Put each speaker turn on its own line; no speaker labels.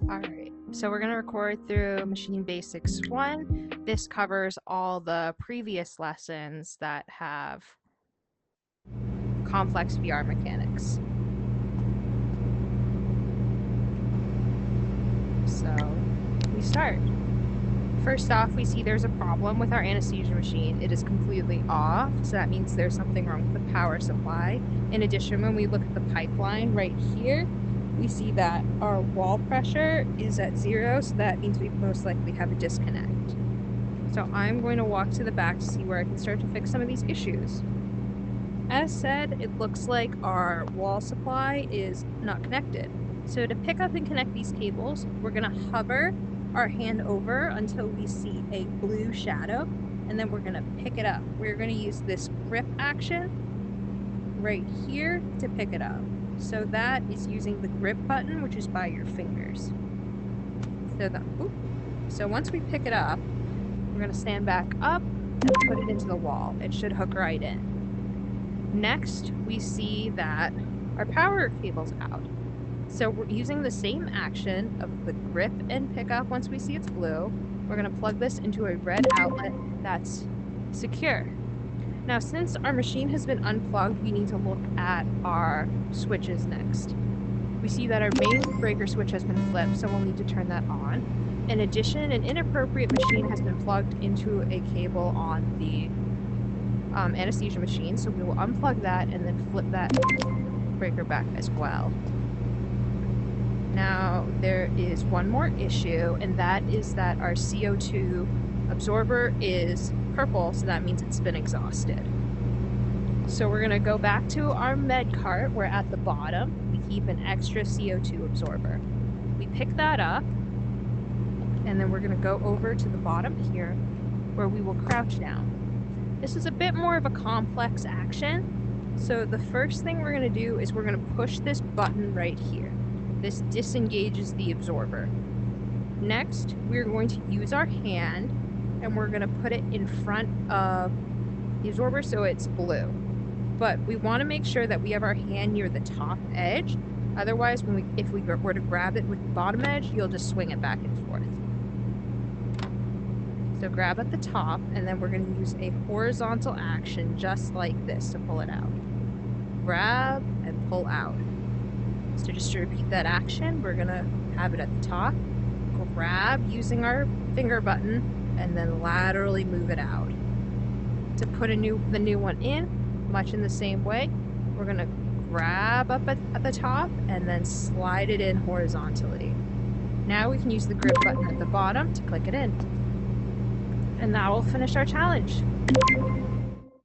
Alright, so we're going to record through Machine Basics 1. This covers all the previous lessons that have complex VR mechanics. So, we start. First off, we see there's a problem with our anesthesia machine. It is completely off, so that means there's something wrong with the power supply. In addition, when we look at the pipeline right here, we see that our wall pressure is at 0, so that means we most likely have a disconnect. So I'm going to walk to the back to see where I can start to fix some of these issues. As said, it looks like our wall supply is not connected. So to pick up and connect these cables, we're going to hover our hand over until we see a blue shadow, and then we're going to pick it up. We're going to use this grip action right here to pick it up. So that is using the grip button, which is by your fingers. So once we pick it up, we're going to stand back up and put it into the wall. It should hook right in. Next, we see that our power cable's out. So we're using the same action of the grip and pick up. Once we see it's blue, we're going to plug this into a red outlet that's secure. Now, since our machine has been unplugged, we need to look at our switches next. We see that our main breaker switch has been flipped, so we'll need to turn that on. In addition, an inappropriate machine has been plugged into a cable on the anesthesia machine, so we will unplug that and then flip that breaker back as well. Now, there is one more issue, and that is that our CO2 absorber is purple, so that means it's been exhausted. So we're going to go back to our med cart. We're at the bottom. We keep an extra CO2 absorber. We pick that up, and then we're going to go over to the bottom here, where we will crouch down. This is a bit more of a complex action, so the first thing we're going to do is we're going to push this button right here. This disengages the absorber. Next, we're going to use our hand, and we're going to put it in front of the absorber so it's blue. But we want to make sure that we have our hand near the top edge. Otherwise, if we were to grab it with the bottom edge, you'll just swing it back and forth. So grab at the top, and then we're going to use a horizontal action just like this to pull it out. Grab and pull out. So just to repeat that action, we're going to have it at the top, grab using our finger button, and then laterally move it out. To put the new one in, much in the same way, we're going to grab up at the top and then slide it in horizontally. Now we can use the grip button at the bottom to click it in. And that will finish our challenge.